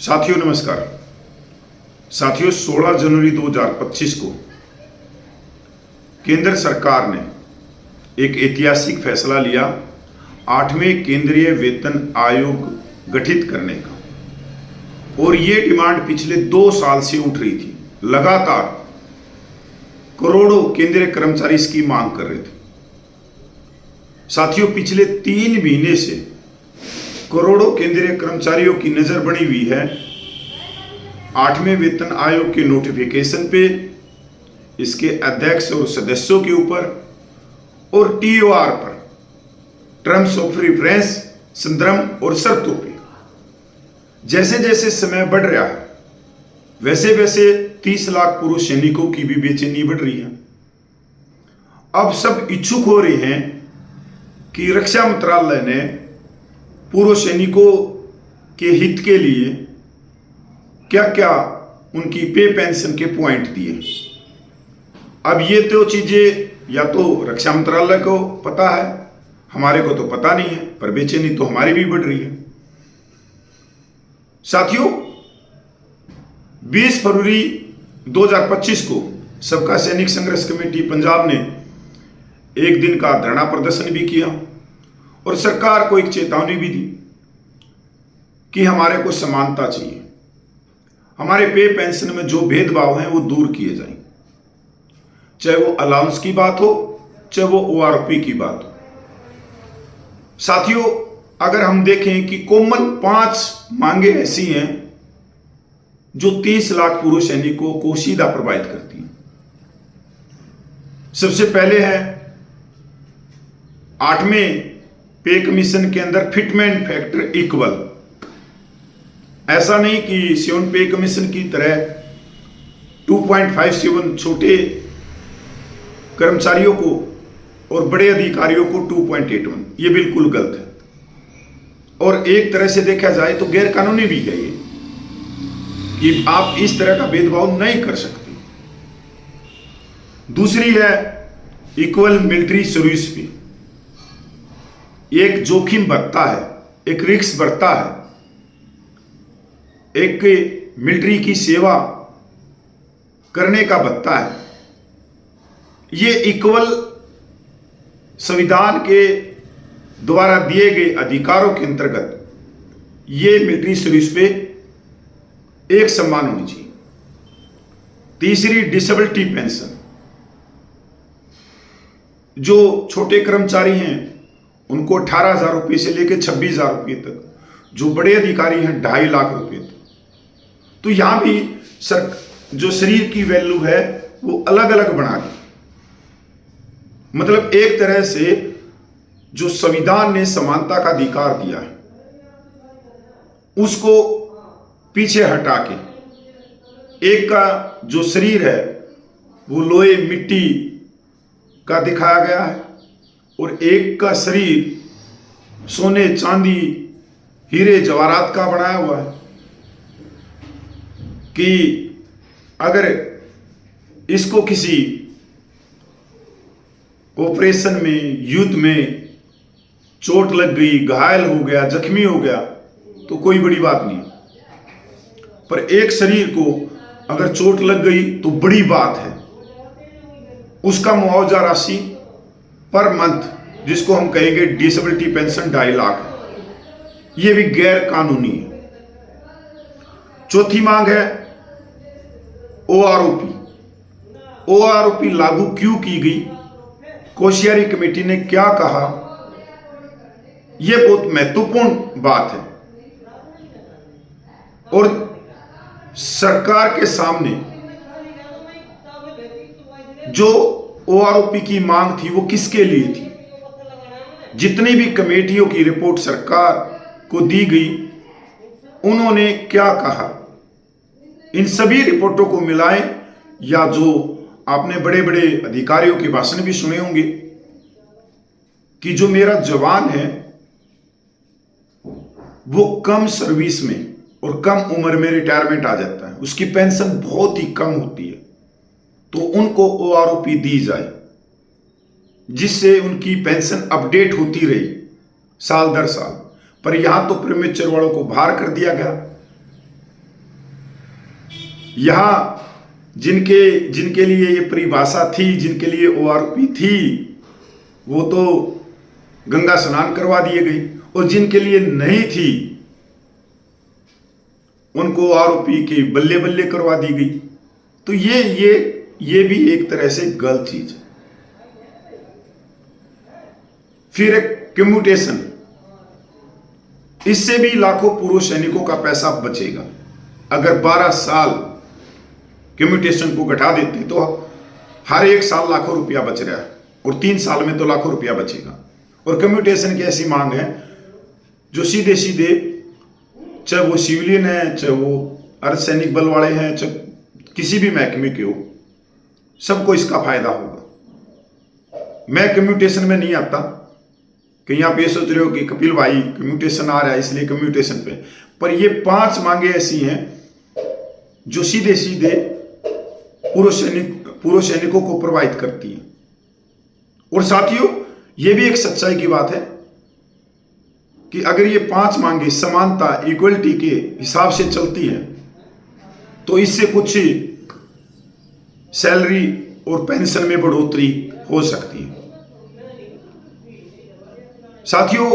साथियों नमस्कार। साथियों 16 जनवरी 2025 को केंद्र सरकार ने एक ऐतिहासिक फैसला लिया 8वें केंद्रीय वेतन आयोग गठित करने का। और ये डिमांड पिछले 2 साल से उठ रही थी। लगातार करोड़ों केंद्रीय कर्मचारी इसकी मांग कर रहे थे। साथियों पिछले 3 महीने से करोड़ों केंद्रीय कर्मचारियों की नजर बनी हुई है 8वें वेतन आयोग के नोटिफिकेशन पे, इसके अध्यक्ष और सदस्यों के ऊपर और टीओआर पर, टर्म्स ऑफ रेफरेंस, संदर्भ और शर्तों पे। जैसे जैसे समय बढ़ रहा है वैसे वैसे 30 लाख पूर्व सैनिकों की भी बेचैनी बढ़ रही है। अब सब इच्छुक हो रहे हैं कि रक्षा मंत्रालय ने पूर्व सैनिकों के हित के लिए क्या क्या उनकी पे पेंशन के पॉइंट दिए। अब ये तो चीजें या तो रक्षा मंत्रालय को पता है, हमारे को तो पता नहीं है, पर बेचैनी तो हमारी भी बढ़ रही है। साथियों 20 फरवरी 2025 को सबका सैनिक संघर्ष कमेटी पंजाब ने एक दिन का धरना प्रदर्शन भी किया और सरकार को एक चेतावनी भी दी कि हमारे को समानता चाहिए, हमारे पे पेंशन में जो भेदभाव हैं वो दूर किए जाएं, चाहे वो अलाउंस की बात हो चाहे वो ओआरपी की बात हो। साथियों अगर हम देखें कि कॉमन 5 मांगे ऐसी हैं जो 30 लाख पूर्व सैनिकों को सीधा प्रभावित करती हैं। सबसे पहले है 8वें पे कमीशन के अंदर फिटमेंट फैक्टर इक्वल। ऐसा नहीं कि 7 पे कमीशन की तरह 2.57 छोटे कर्मचारियों को और बड़े अधिकारियों को 2.81, ये बिल्कुल गलत है। और एक तरह से देखा जाए तो गैर कानूनी भी है ये, कि आप इस तरह का भेदभाव नहीं कर सकते। दूसरी है इक्वल मिलिट्री सर्विस पे। एक जोखिम बढ़ता है, एक रिस्क बढ़ता है, एक मिलिट्री की सेवा करने का बढ़ता है। ये इक्वल संविधान के द्वारा दिए गए अधिकारों के अंतर्गत ये मिलिट्री सर्विस पे एक सम्मान होनी चाहिए। तीसरी डिसेबिलिटी पेंशन। जो छोटे कर्मचारी हैं उनको 18,000 रुपये से लेकर 26,000 रुपये तक, जो बड़े अधिकारी हैं 2.5 लाख रुपये तक। तो यहां भी जो शरीर की वैल्यू है वो अलग अलग बना दी। मतलब एक तरह से जो संविधान ने समानता का अधिकार दिया है उसको पीछे हटा के एक का जो शरीर है वो लोहे मिट्टी का दिखाया गया है और एक का शरीर सोने चांदी हीरे जवाहरात का बनाया हुआ है, कि अगर इसको किसी ऑपरेशन में, युद्ध में चोट लग गई, घायल हो गया, जख्मी हो गया तो कोई बड़ी बात नहीं, पर एक शरीर को अगर चोट लग गई तो बड़ी बात है। उसका मुआवजा राशि पर मंथ, जिसको हम कहेंगे डिसेबिलिटी पेंशन 2.5 लाख, यह भी गैर कानूनी है। चौथी मांग है ओआरओपी। ओआरओपी लागू क्यों की गई, कोश्यारी कमेटी ने क्या कहा, यह बहुत महत्वपूर्ण बात है। और सरकार के सामने जो ओआरओपी की मांग थी वो किसके लिए थी। जितनी भी कमेटियों की रिपोर्ट सरकार को दी गई उन्होंने क्या कहा, इन सभी रिपोर्टों को मिलाएं, या जो आपने बड़े बड़े अधिकारियों के भाषण भी सुने होंगे कि जो मेरा जवान है वो कम सर्विस में और कम उम्र में रिटायरमेंट आ जाता है, उसकी पेंशन बहुत ही कम होती है, तो उनको ओआरओपी दी जाए जिससे उनकी पेंशन अपडेट होती रही साल दर साल। पर यहां तो प्रीमेच्योर वालों को बाहर कर दिया गया यहाँ जिनके लिए ये परिभाषा थी, जिनके लिए ओआरपी थी, वो तो गंगा स्नान करवा दिए गई, और जिनके लिए नहीं थी उनको आरोपी के बल्ले बल्ले करवा दी गई। तो ये भी एक तरह से गलत चीज है। फिर एक कम्यूटेशन, इससे भी लाखों पूर्व सैनिकों का पैसा बचेगा। अगर 12 साल कम्यूटेशन को घटा देते तो हर एक साल लाखों रुपया बच रहा है, और 3 साल में तो लाखों रुपया बचेगा। और कम्यूटेशन की ऐसी मांग है जो सीधे सीधे, चाहे वो सिविलियन है, चाहे वो अर्धसैनिक बल वाले हैं, चाहे किसी भी महकमे के हो, सबको इसका फायदा होगा। मैं कम्यूटेशन में नहीं आता, कहीं आप ये सोच रहे हो कि कपिल भाई कम्यूटेशन आ रहा है इसलिए कम्यूटेशन पे, पर ये 5 मांगे ऐसी हैं जो सीधे सीधे पूर्व सैनिकों को प्रभावित करती हैं। और साथियों, ये भी एक सच्चाई की बात है कि अगर ये 5 मांगे समानता, इक्वलिटी के हिसाब से चलती है तो इससे कुछ सैलरी और पेंशन में बढ़ोतरी हो सकती है। साथियों,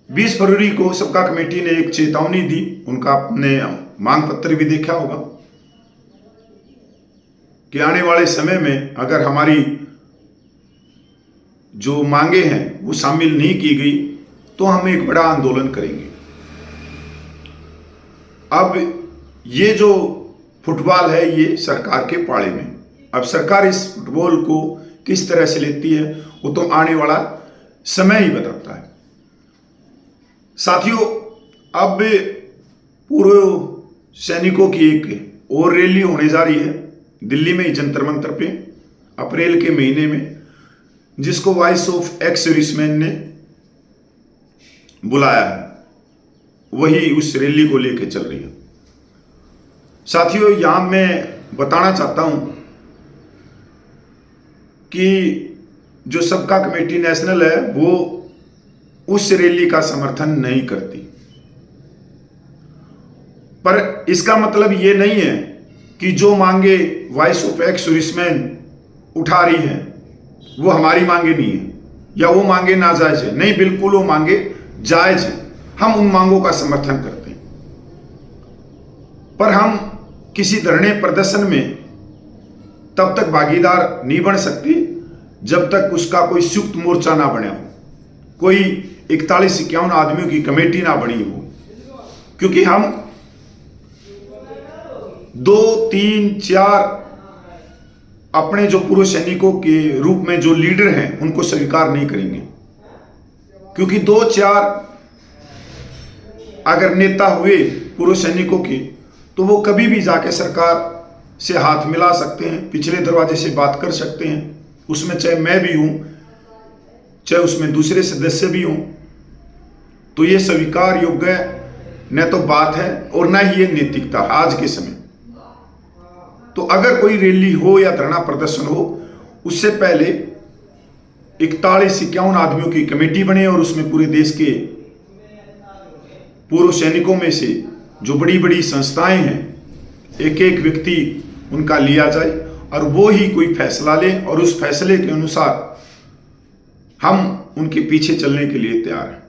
20 फरवरी को सबका कमेटी ने एक चेतावनी दी, उनका आपने मांग पत्र भी देखा होगा कि आने वाले समय में अगर हमारी जो मांगे हैं वो शामिल नहीं की गई तो हम एक बड़ा आंदोलन करेंगे। अब ये जो फुटबॉल है ये सरकार के पाले में, अब सरकार इस फुटबॉल को किस तरह से लेती है वो तो आने वाला समय ही बताता है। साथियों, अब पूर्व सैनिकों की एक और रैली होने जा रही है दिल्ली में जंतर मंतर पे अप्रैल के महीने में, जिसको वॉइस ऑफ एक्स सर्विसमैन ने बुलाया है, वही उस रैली को लेकर चल रही है। साथियों, यहां मैं बताना चाहता हूं कि जो सबका कमेटी नेशनल है वो उस रैली का समर्थन नहीं करती, पर इसका मतलब ये नहीं है कि जो मांगे वॉइस ऑफ एक्स सर्विसमैन उठा रही है वो हमारी मांगे नहीं है या वो मांगे नाजायज है। नहीं, बिल्कुल वो मांगे जायज है, हम उन मांगों का समर्थन करते हैं। पर हम किसी धरने प्रदर्शन में तब तक भागीदार नहीं बन सकते जब तक उसका कोई संयुक्त मोर्चा ना बना हो, कोई 41-51 आदमियों की कमेटी ना बनी हो, क्योंकि हम 2, 3, 4 अपने जो पूर्व सैनिकों के रूप में जो लीडर हैं उनको स्वीकार नहीं करेंगे। क्योंकि 2-4 अगर नेता हुए पूर्व सैनिकों के तो वो कभी भी जाके सरकार से हाथ मिला सकते हैं, पिछले दरवाजे से बात कर सकते हैं, उसमें चाहे मैं भी हूं चाहे उसमें दूसरे सदस्य भी हों। तो ये स्वीकार योग्य न तो बात है और न ही ये नैतिकता आज के समय। तो अगर कोई रैली हो या धरना प्रदर्शन हो, उससे पहले 41-51 आदमियों की कमेटी बने और उसमें पूरे देश के पूर्व सैनिकों में से जो बड़ी बड़ी संस्थाएं हैं, एक एक व्यक्ति उनका लिया जाए और वो ही कोई फैसला ले, और उस फैसले के अनुसार हम उनके पीछे चलने के लिए तैयार हैं।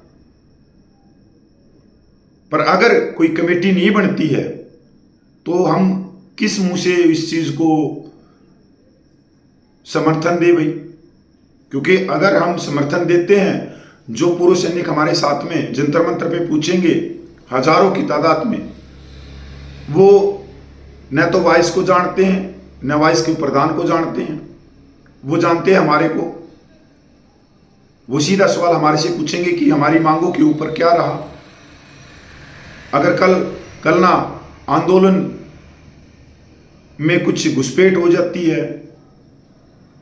पर अगर कोई कमेटी नहीं बनती है तो हम किस मुंह से इस चीज को समर्थन दे भाई? क्योंकि अगर हम समर्थन देते हैं, जो पूर्व सैनिक हमारे साथ में जंतर मंतर पे पूछेंगे हजारों की तादाद में, वो न तो वाइस को जानते हैं न वाइस के प्रधान को जानते हैं, वो जानते हैं हमारे को। वो सीधा सवाल हमारे से पूछेंगे कि हमारी मांगों के ऊपर क्या रहा। अगर कल ना आंदोलन में कुछ घुसपैठ हो जाती है,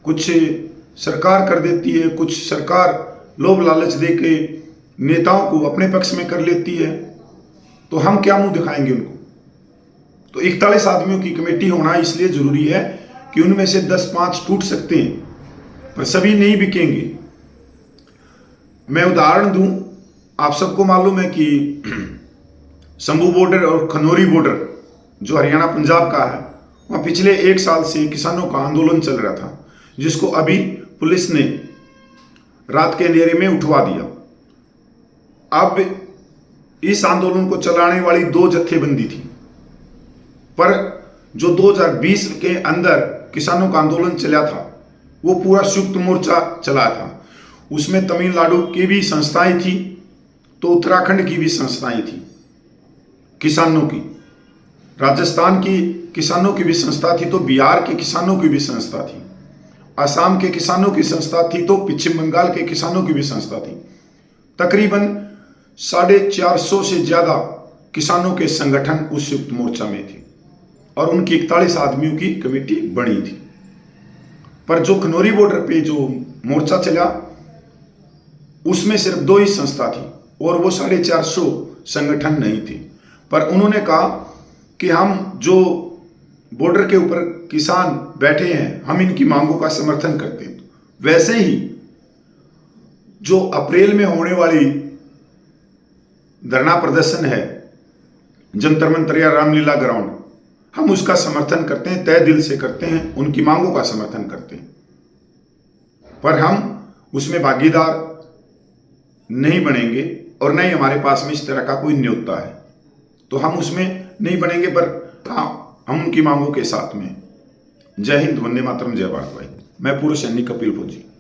कुछ सरकार कर देती है, कुछ सरकार लोभ लालच दे के नेताओं को अपने पक्ष में कर लेती है, तो हम क्या मुंह दिखाएंगे उनको? तो 41 आदमियों की कमेटी होना इसलिए जरूरी है कि उनमें से 10-5 टूट सकते हैं, पर सभी नहीं बिकेंगे। मैं उदाहरण दूं, आप सबको मालूम है कि शंभू बॉर्डर और खनौरी बॉर्डर जो हरियाणा पंजाब का है, वहाँ पिछले 1 साल से किसानों का आंदोलन चल रहा था, जिसको अभी पुलिस ने रात के अंधेरे में उठवा दिया। अब इस आंदोलन को चलाने वाली 2 जत्थेबंदी थी, पर जो 2020 के अंदर किसानों का आंदोलन चला था वो पूरा संयुक्त मोर्चा चला था। उसमें तमिलनाडु की भी संस्थाएं थी, तो उत्तराखंड की भी संस्थाएं थी किसानों की, राजस्थान की किसानों की भी संस्था थी, तो बिहार के किसानों की भी संस्था थी, असम के किसानों की संस्था थी, तो पश्चिम बंगाल के किसानों की भी संस्था थी। तकरीबन 450 से ज्यादा किसानों के संगठन उस संयुक्त मोर्चा में थे और उनकी 41 आदमियों की कमेटी बनी थी। पर जो खनौरी बॉर्डर पे जो मोर्चा चला उसमें सिर्फ 2 ही संस्था थी और वो 450 संगठन नहीं थे। पर उन्होंने कहा कि हम जो बॉर्डर के ऊपर किसान बैठे हैं, हम इनकी मांगों का समर्थन करते हैं। वैसे ही जो अप्रैल में होने वाली धरना प्रदर्शन है जंतर मंतर या रामलीला ग्राउंड, हम उसका समर्थन करते हैं, तय दिल से करते हैं, उनकी मांगों का समर्थन करते हैं। पर हम उसमें भागीदार नहीं बनेंगे और न ही हमारे पास में इस तरह का कोई न्योता है, तो हम उसमें नहीं बनेंगे। पर हाँ, हम उनकी मांगों के साथ में। जय हिंद, वंदे मातरम, जय भारत भाई। मैं पूर्व सैनिक कपिल फौजी।